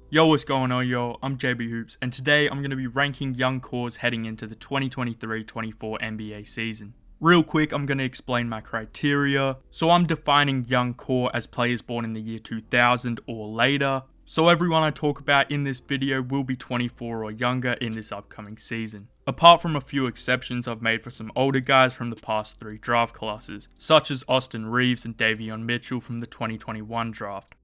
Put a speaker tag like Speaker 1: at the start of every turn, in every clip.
Speaker 1: Yo, what's going on, yo? I'm JB Hoops, and today I'm going to be ranking young cores heading into the 2023-24 NBA season. Real quick, I'm going to explain my criteria. So I'm defining young core as players born in the year 2000 or later. So everyone I talk about in this video will be 24 or younger in this upcoming season. Apart from a few exceptions I've made for some older guys from the past 3 draft classes, such as Austin Reeves and Davion Mitchell from the 2021 draft.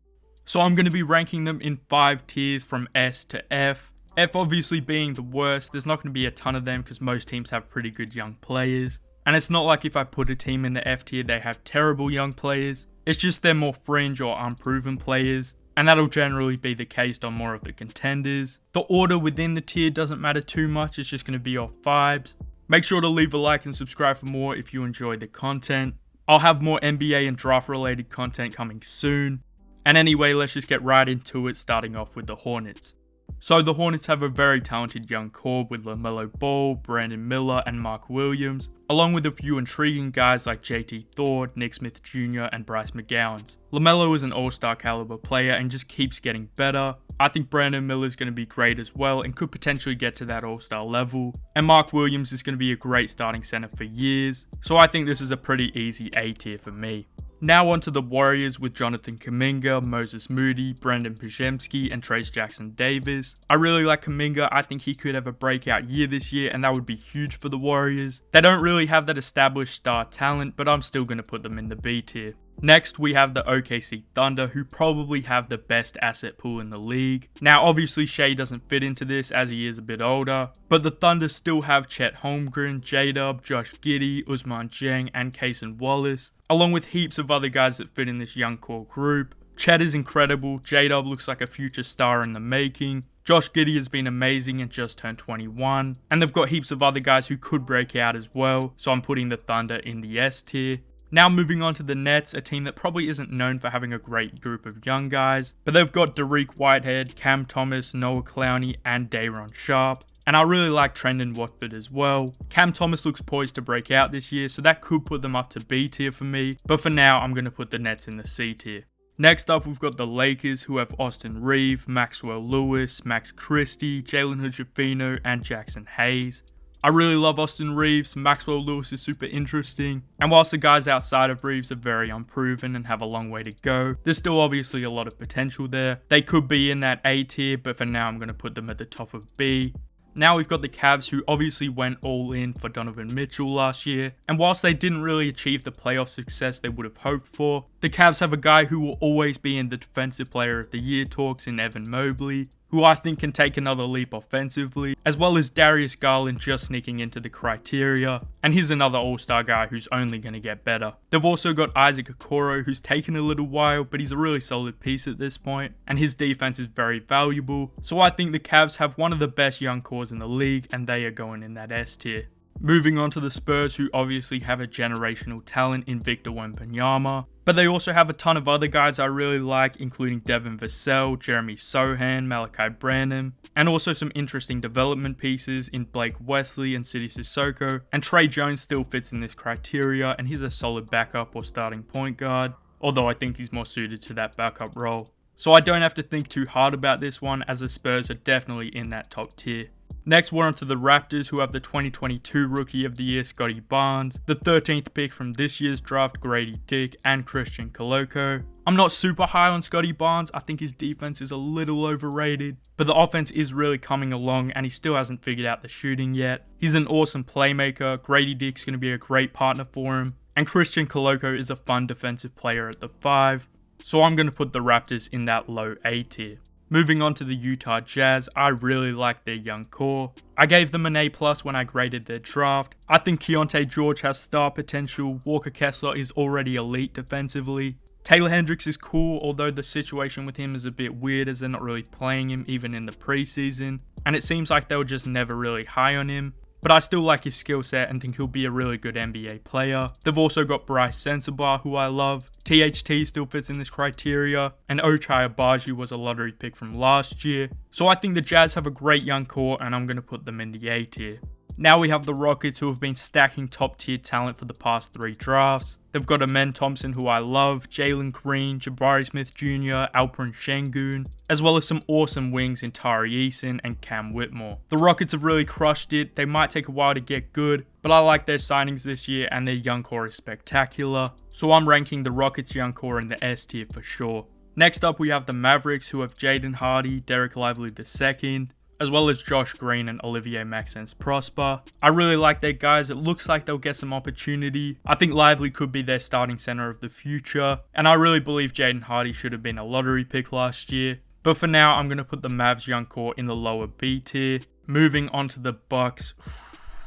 Speaker 1: So I'm going to be ranking them in 5 tiers from S to F. F obviously being the worst. There's not going to be a ton of them because most teams have pretty good young players. And it's not like if I put a team in the F tier they have terrible young players. It's just they're more fringe or unproven players. And that'll generally be the case on more of the contenders. The order within the tier doesn't matter too much. It's just going to be off vibes. Make sure to leave a like and subscribe for more if you enjoy the content. I'll have more NBA and draft related content coming soon. And anyway, let's just get right into it, starting off with the Hornets. So the Hornets have a very talented young core with LaMelo Ball, Brandon Miller, and Mark Williams, along with a few intriguing guys like JT Thor, Nick Smith Jr., and Bryce McGowens. LaMelo is an all-star caliber player and just keeps getting better. I think Brandon Miller is going to be great as well and could potentially get to that all-star level. And Mark Williams is going to be a great starting center for years. So I think this is a pretty easy A tier for me. Now on to the Warriors with Jonathan Kuminga, Moses Moody, Brandon Podziemski, and Trayce Jackson-Davis. I really like Kuminga. I think he could have a breakout year this year and that would be huge for the Warriors. They don't really have that established star talent, but I'm still going to put them in the B tier. Next, we have the OKC Thunder, who probably have the best asset pool in the league. Now, obviously, Shea doesn't fit into this as he is a bit older, but the Thunder still have Chet Holmgren, J-Dub, Josh Giddey, Usman Jeng, and Cason Wallace, along with heaps of other guys that fit in this young core group. Chet is incredible, J-Dub looks like a future star in the making, Josh Giddey has been amazing and just turned 21, and they've got heaps of other guys who could break out as well, so I'm putting the Thunder in the S tier. Now moving on to the Nets, a team that probably isn't known for having a great group of young guys, but they've got Dariq Whitehead, Cam Thomas, Noah Clowney, and Day'Ron Sharpe. And I really like Trendon Watford as well. Cam Thomas looks poised to break out this year, so that could put them up to B tier for me, but for now I'm going to put the Nets in the C tier. Next up, we've got the Lakers, who have Austin Reeves, Maxwell Lewis, Max Christie, Jalen Hood-Schifino, and Jackson Hayes. I really love Austin Reeves. Maxwell Lewis is super interesting, and whilst the guys outside of Reeves are very unproven and have a long way to go, there's still obviously a lot of potential there. They could be in that A tier, but for now I'm going to put them at the top of B. Now we've got the Cavs, who obviously went all in for Donovan Mitchell last year, and whilst they didn't really achieve the playoff success they would have hoped for, the Cavs have a guy who will always be in the Defensive Player of the Year talks in Evan Mobley, who I think can take another leap offensively, as well as Darius Garland just sneaking into the criteria, and he's another all-star guy who's only going to get better. They've also got Isaac Okoro, who's taken a little while, but he's a really solid piece at this point, and his defense is very valuable, so I think the Cavs have one of the best young cores in the league, and they are going in that S tier. Moving on to the Spurs, who obviously have a generational talent in Victor Wembanyama, but they also have a ton of other guys I really like, including Devin Vassell, Jeremy Sohan, Malachi Branham, and also some interesting development pieces in Blake Wesley and Sidi Sissoko, and Trey Jones still fits in this criteria, and he's a solid backup or starting point guard, although I think he's more suited to that backup role. So I don't have to think too hard about this one, as the Spurs are definitely in that top tier. Next, we're on to the Raptors, who have the 2022 Rookie of the Year, Scotty Barnes, the 13th pick from this year's draft, Grady Dick, and Christian Koloko. I'm not super high on Scotty Barnes. I think his defense is a little overrated, but the offense is really coming along and he still hasn't figured out the shooting yet. He's an awesome playmaker. Grady Dick's going to be a great partner for him, and Christian Koloko is a fun defensive player at the 5. So I'm going to put the Raptors in that low A tier. Moving on to the Utah Jazz, I really like their young core. I gave them an A+ when I graded their draft. I think Keontae George has star potential, Walker Kessler is already elite defensively. Taylor Hendricks is cool, although the situation with him is a bit weird as they're not really playing him even in the preseason, and it seems like they were just never really high on him. But I still like his skill set and think he'll be a really good NBA player. They've also got Bryce Sensabaugh, who I love. THT still fits in this criteria, and Ochai Agbaji was a lottery pick from last year. So I think the Jazz have a great young core, and I'm going to put them in the A tier. Now we have the Rockets, who have been stacking top tier talent for the past 3 drafts. They've got Amen Thompson, who I love, Jalen Green, Jabari Smith Jr., Alperen Şengün, as well as some awesome wings in Tari Eason and Cam Whitmore. The Rockets have really crushed it. They might take a while to get good, but I like their signings this year, and their young core is spectacular. So I'm ranking the Rockets young core in the S tier for sure. Next up we have the Mavericks, who have Jaden Hardy, Derek Lively II, as well as Josh Green and Olivier Maxence Prosper. I really like their guys. It looks like they'll get some opportunity. I think Lively could be their starting center of the future, and I really believe Jaden Hardy should have been a lottery pick last year. But for now, I'm going to put the Mavs young core in the lower B tier. Moving on to the Bucks.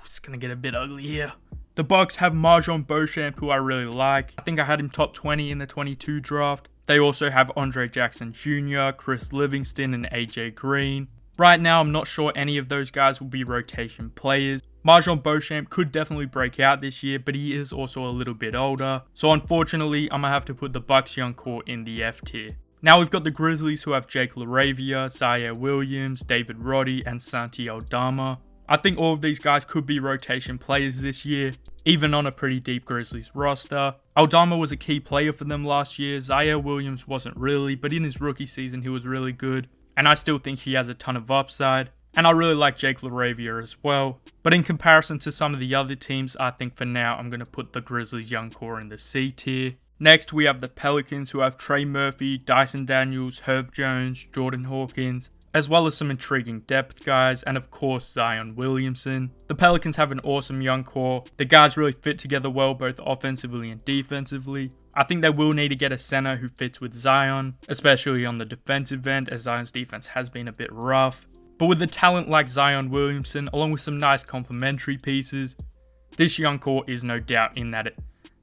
Speaker 1: It's going to get a bit ugly here. The Bucks have Marjon Beauchamp, who I really like. I think I had him top 20 in the 22 draft. They also have Andre Jackson Jr., Chris Livingston, and AJ Green. Right now, I'm not sure any of those guys will be rotation players. Marjon Beauchamp could definitely break out this year, but he is also a little bit older. So unfortunately, I'm going to have to put the Bucks young core in the F tier. Now we've got the Grizzlies, who have Jake LaRavia, Zaire Williams, David Roddy, and Santi Aldama. I think all of these guys could be rotation players this year, even on a pretty deep Grizzlies roster. Aldama was a key player for them last year. Zaire Williams wasn't really, but in his rookie season, he was really good. And I still think he has a ton of upside. And I really like Jake LaRavia as well. But in comparison to some of the other teams, I think for now I'm going to put the Grizzlies young core in the C tier. Next, we have the Pelicans, who have Trey Murphy, Dyson Daniels, Herb Jones, Jordan Hawkins, as well as some intriguing depth guys, and of course Zion Williamson. The Pelicans have an awesome young core. The guys really fit together well, both offensively and defensively. I think they will need to get a center who fits with Zion, especially on the defensive end, as Zion's defense has been a bit rough. But with a talent like Zion Williamson, along with some nice complementary pieces, this young core is no doubt in that.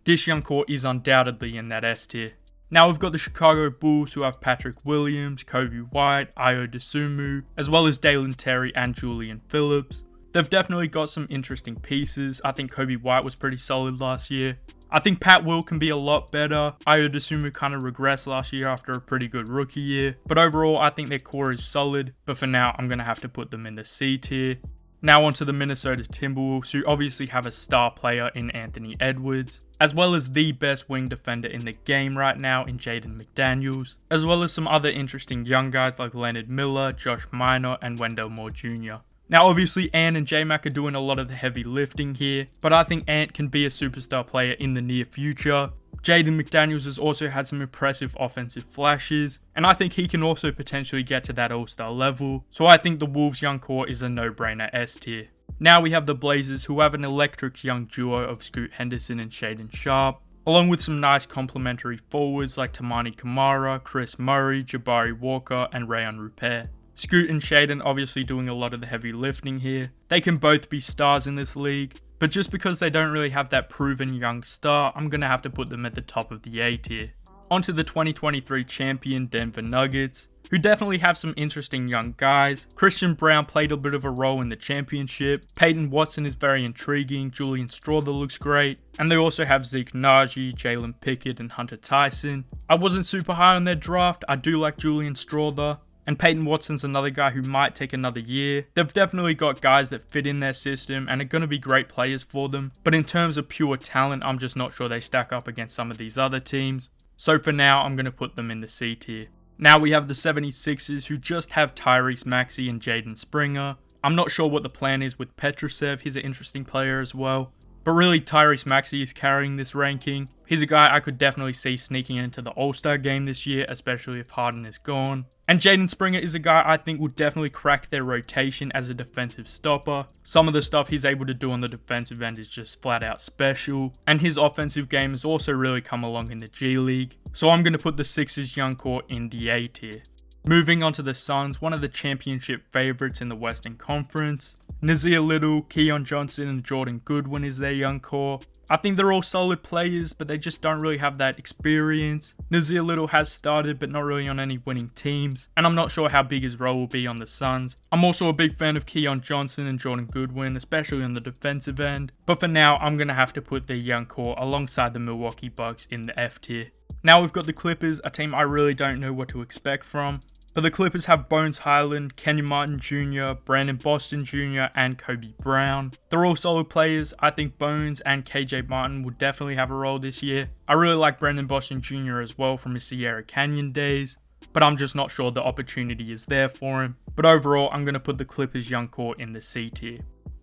Speaker 1: This young core is undoubtedly in that S tier. Now we've got the Chicago Bulls, who have Patrick Williams, Kobe White, Ayo Dosunmu, as well as Dalen Terry and Julian Phillips. They've definitely got some interesting pieces. I think Kobe White was pretty solid last year. I think Pat Will can be a lot better. Ayo Dosunmu kind of regressed last year after a pretty good rookie year. But overall, I think their core is solid. But for now, I'm going to have to put them in the C tier. Now on to the Minnesota Timberwolves, who obviously have a star player in Anthony Edwards, as well as the best wing defender in the game right now in Jaden McDaniels, as well as some other interesting young guys like Leonard Miller, Josh Minor, and Wendell Moore Jr. Now obviously Ant and J-Mac are doing a lot of the heavy lifting here, but I think Ant can be a superstar player in the near future. Jaden McDaniels has also had some impressive offensive flashes, and I think he can also potentially get to that all-star level, so I think the Wolves young core is a no-brainer S tier. Now we have the Blazers, who have an electric young duo of Scoot Henderson and Shaedon Sharpe, along with some nice complementary forwards like Tamani Kamara, Chris Murray, Jabari Walker, and Rayon Rupert. Scoot and Shaedon obviously doing a lot of the heavy lifting here. They can both be stars in this league, but just because they don't really have that proven young star, I'm going to have to put them at the top of the A tier. On to the 2023 champion Denver Nuggets, who definitely have some interesting young guys. Christian Braun played a bit of a role in the championship. Peyton Watson is very intriguing. Julian Strawther looks great. And they also have Zeke Naji, Jalen Pickett, and Hunter Tyson. I wasn't super high on their draft. I do like Julian Strawther. And Peyton Watson's another guy who might take another year. They've definitely got guys that fit in their system and are going to be great players for them. But in terms of pure talent, I'm just not sure they stack up against some of these other teams. So for now, I'm going to put them in the C tier. Now we have the 76ers, who just have Tyrese Maxey and Jaden Springer. I'm not sure what the plan is with Petrusev. He's an interesting player as well. But really, Tyrese Maxey is carrying this ranking. He's a guy I could definitely see sneaking into the All-Star game this year, especially if Harden is gone. And Jaden Springer is a guy I think will definitely crack their rotation as a defensive stopper. Some of the stuff he's able to do on the defensive end is just flat out special. And his offensive game has also really come along in the G League. So I'm going to put the Sixers young core in the A tier. Moving on to the Suns, one of the championship favorites in the Western Conference. Nazir Little, Keon Johnson, and Jordan Goodwin is their young core. I think they're all solid players, but they just don't really have that experience. Nazir Little has started, but not really on any winning teams, and I'm not sure how big his role will be on the Suns. I'm also a big fan of Keon Johnson and Jordan Goodwin, especially on the defensive end, but for now, I'm going to have to put their young core alongside the Milwaukee Bucks in the F tier. Now we've got the Clippers, a team I really don't know what to expect from. But the Clippers have Bones Highland, Kenyon Martin Jr., Brandon Boston Jr., and Kobe Brown. They're all solid players. I think Bones and KJ Martin will definitely have a role this year. I really like Brandon Boston Jr. as well from his Sierra Canyon days, but I'm just not sure the opportunity is there for him. But overall, I'm going to put the Clippers young core in the C tier.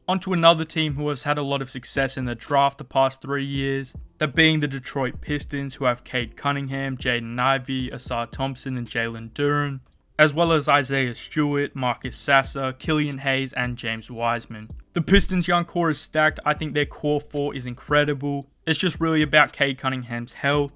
Speaker 1: Onto another team who has had a lot of success in the draft the past 3 years, that being the Detroit Pistons, who have Cade Cunningham, Jaden Ivey, Asar Thompson, and Jalen Duren, as well as Isaiah Stewart, Marcus Sasser, Killian Hayes, and James Wiseman. The Pistons' young core is stacked. I think their core 4 is incredible. It's just really about Cade Cunningham's health.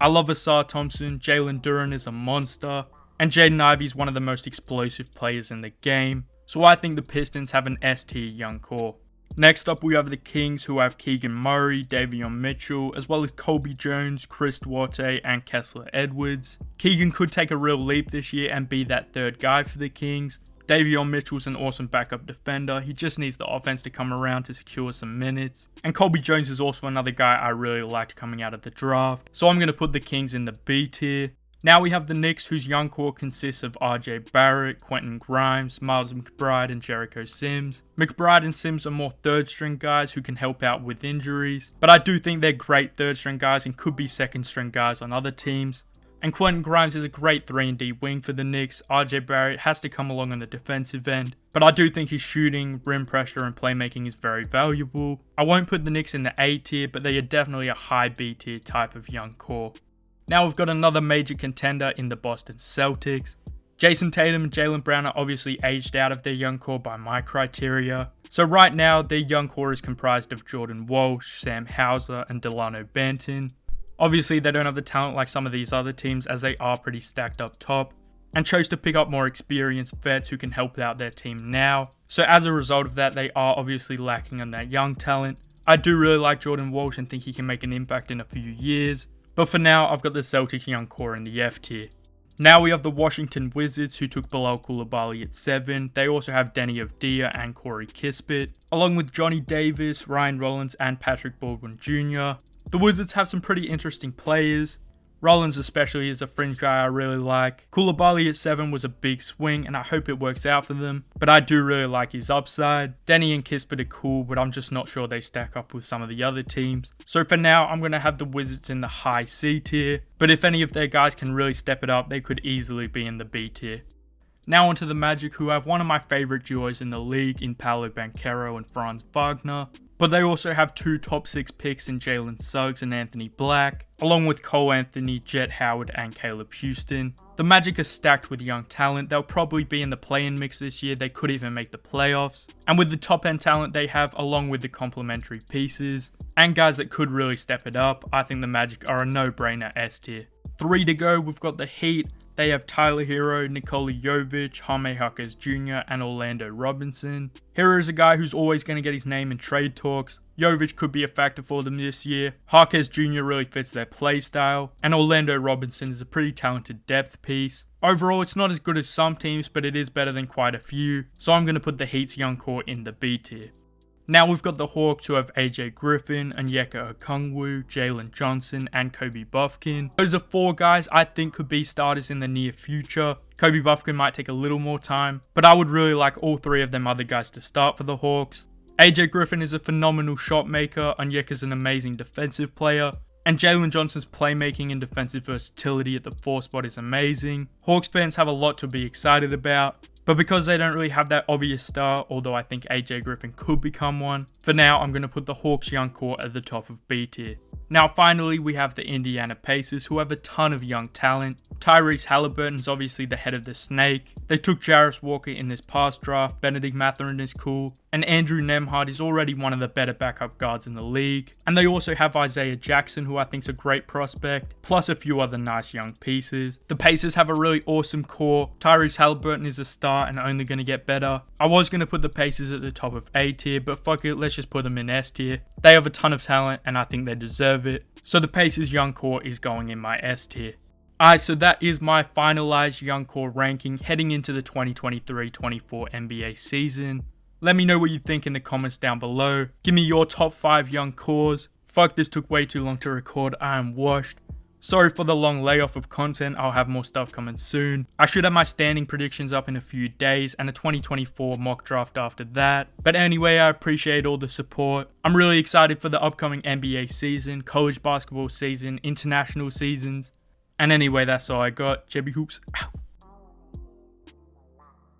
Speaker 1: I love Asar Thompson, Jalen Duren is a monster, and Jaden Ivey is one of the most explosive players in the game. So I think the Pistons have an S tier young core. Next up we have the Kings, who have Keegan Murray, Davion Mitchell, as well as Colby Jones, Chris Duarte, and Kessler Edwards. Keegan could take a real leap this year and be that third guy for the Kings. Davion Mitchell's an awesome backup defender. He just needs the offense to come around to secure some minutes. And Colby Jones is also another guy I really liked coming out of the draft. So I'm going to put the Kings in the B tier. Now we have the Knicks, whose young core consists of RJ Barrett, Quentin Grimes, Miles McBride, and Jericho Sims. McBride and Sims are more third string guys who can help out with injuries, but I do think they're great third string guys and could be second string guys on other teams. And Quentin Grimes is a great 3-and-D wing for the Knicks. RJ Barrett has to come along on the defensive end, but I do think his shooting, rim pressure, and playmaking is very valuable. I won't put the Knicks in the A tier, but they are definitely a high B tier type of young core. Now we've got another major contender in the Boston Celtics. Jason Tatum and Jaylen Brown are obviously aged out of their young core by my criteria. So right now, their young core is comprised of Jordan Walsh, Sam Hauser, and Delano Banton. Obviously, they don't have the talent like some of these other teams, as they are pretty stacked up top, and chose to pick up more experienced vets who can help out their team now. So as a result of that, they are obviously lacking on that young talent. I do really like Jordan Walsh and think he can make an impact in a few years. But for now, I've got the Celtics young core in the F tier. Now we have the Washington Wizards, who took Bilal Coulibaly at 7. They also have Denny Avdia and Corey Kispert, along with Johnny Davis, Ryan Rollins, and Patrick Baldwin Jr. The Wizards have some pretty interesting players. Rollins especially is a fringe guy I really like. Coulibaly at 7 was a big swing, and I hope it works out for them, but I do really like his upside. Denny and Kispert are cool, but I'm just not sure they stack up with some of the other teams. So for now, I'm going to have the Wizards in the high C tier, but if any of their guys can really step it up, they could easily be in the B tier. Now onto the Magic, who have one of my favourite duos in the league in Paolo Banchero and Franz Wagner. But they also have 2 top 6 picks in Jalen Suggs and Anthony Black, along with Cole Anthony, Jet Howard, and Caleb Houston. The Magic are stacked with young talent. They'll probably be in the play-in mix this year. They could even make the playoffs. And with the top end talent they have, along with the complementary pieces, and guys that could really step it up, I think the Magic are a no-brainer S tier. 3 to go, we've got the Heat. They have Tyler Hero, Nikola Jovic, Jaime Jaquez Jr., and Orlando Robinson. Hero is a guy who's always going to get his name in trade talks. Jovic could be a factor for them this year. Jaquez Jr. really fits their play style. And Orlando Robinson is a pretty talented depth piece. Overall, it's not as good as some teams, but it is better than quite a few. So I'm going to put the Heat's young core in the B tier. Now we've got the Hawks, who have AJ Griffin, Onyeka Okongwu, Jalen Johnson, and Kobe Buffkin. Those are 4 guys I think could be starters in the near future. Kobe Buffkin might take a little more time, but I would really like all 3 of them other guys to start for the Hawks. AJ Griffin is a phenomenal shot maker, Onyeka's an amazing defensive player, and Jalen Johnson's playmaking and defensive versatility at the 4 spot is amazing. Hawks fans have a lot to be excited about. But because they don't really have that obvious star, although I think AJ Griffin could become one, for now I'm going to put the Hawks young core at the top of B tier. Now finally we have the Indiana Pacers, who have a ton of young talent. Tyrese Halliburton is obviously the head of the snake. They took Jarris Walker in this past draft, Benedict Mathurin is cool, and Andrew Nembhard is already one of the better backup guards in the league. And they also have Isaiah Jackson, who I think is a great prospect, plus a few other nice young pieces. The Pacers have a really awesome core. Tyrese Halliburton is a star and only going to get better. I was going to put the Pacers at the top of A tier, but fuck it, let's just put them in S tier. They have a ton of talent and I think they deserve it. So the Pacers young core is going in my S tier. Alright, so that is my finalized young core ranking heading into the 2023-24 NBA season. Let me know what you think in the comments down below. Give me your top 5 young cores. Fuck, this took way too long to record. I am washed. Sorry for the long layoff of content, I'll have more stuff coming soon. I should have my standing predictions up in a few days and a 2024 mock draft after that. But anyway, I appreciate all the support. I'm really excited for the upcoming NBA season, college basketball season, international seasons. And anyway, that's all I got. JB Hoops, out.